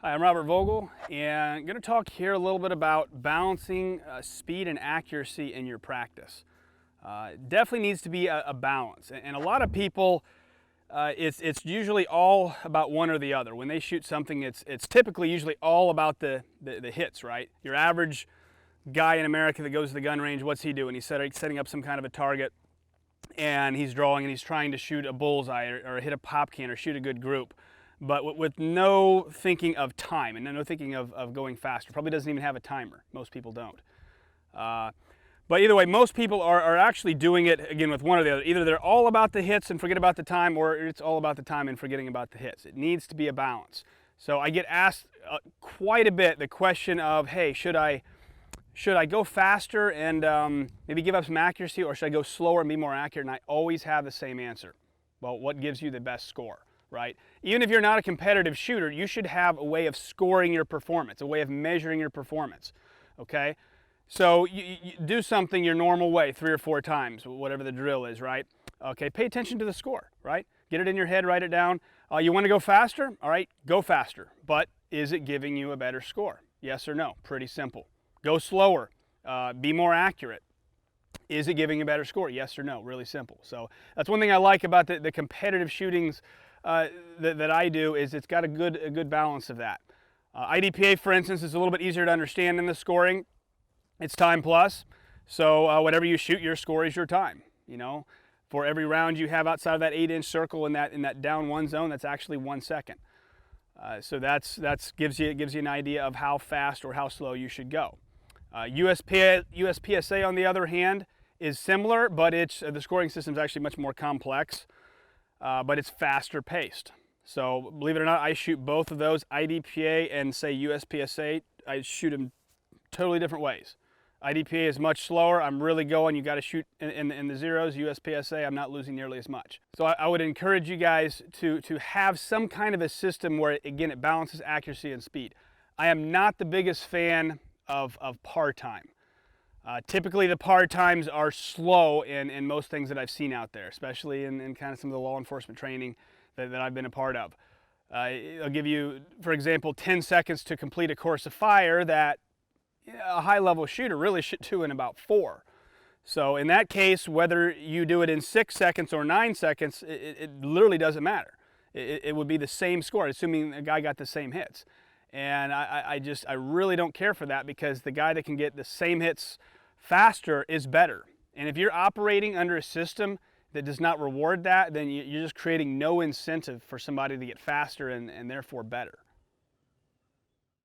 Hi, I'm Robert Vogel, and I'm going to talk here a little bit about balancing speed and accuracy in your practice. Definitely needs to be a balance, and a lot of people, it's usually all about one or the other. When they shoot something, it's typically usually all about the hits, right? Your average guy in America that goes to the gun range, what's he doing? He's setting up some kind of a target, and he's drawing, and he's trying to shoot a bullseye or hit a pop can or shoot a good group, but with no thinking of time and no thinking of going faster. Probably doesn't even have a timer. Most people don't. But either way, most people are actually doing it, again, with one or the other. Either they're all about the hits and forget about the time, or it's all about the time and forgetting about the hits. It needs to be a balance. So I get asked quite a bit the question of, hey, should I go faster and maybe give up some accuracy, or should I go slower and be more accurate? And I always have the same answer. Well, what gives you the best score, right? Even if you're not a competitive shooter, you should have a way of scoring your performance, a way of measuring your performance, okay? So you do something your normal way 3 or 4 times, whatever the drill is, right? Okay, pay attention to the score, right? Get it in your head, write it down. You want to go faster? All right, go faster. But is it giving you a better score? Yes or no? Pretty simple. Go slower, be more accurate. Is it giving you a better score? Yes or no? Really simple. So that's one thing I like about the competitive shootings that I do, is it's got a good balance of that. IDPA, for instance, is a little bit easier to understand in the scoring. It's time plus. So whatever you shoot, your score is your time. You know, for every round you have outside of that 8-inch circle in that down one zone, that's actually 1 second. So that's gives you an idea of how fast or how slow you should go. USPSA, on the other hand, is similar, but the scoring system is actually much more complex, but it's faster paced. So believe it or not, I shoot both of those, IDPA and say USPSA. I shoot them totally different ways. IDPA is much slower. I'm really going, you got to shoot in the zeros. USPSA, I'm not losing nearly as much. So I would encourage you guys to have some kind of a system where, again, it balances accuracy and speed. I am not the biggest fan of par time. Typically the par times are slow in most things that I've seen out there, especially in kind of some of the law enforcement training that I've been a part of. I'll give you, for example, 10 seconds to complete a course of fire that a high-level shooter really should do in about 4. So in that case, whether you do it in 6 seconds or 9 seconds, it literally doesn't matter. It would be the same score, assuming a guy got the same hits. And I really don't care for that, because the guy that can get the same hits faster is better. And if you're operating under a system that does not reward that, then you're just creating no incentive for somebody to get faster and therefore better.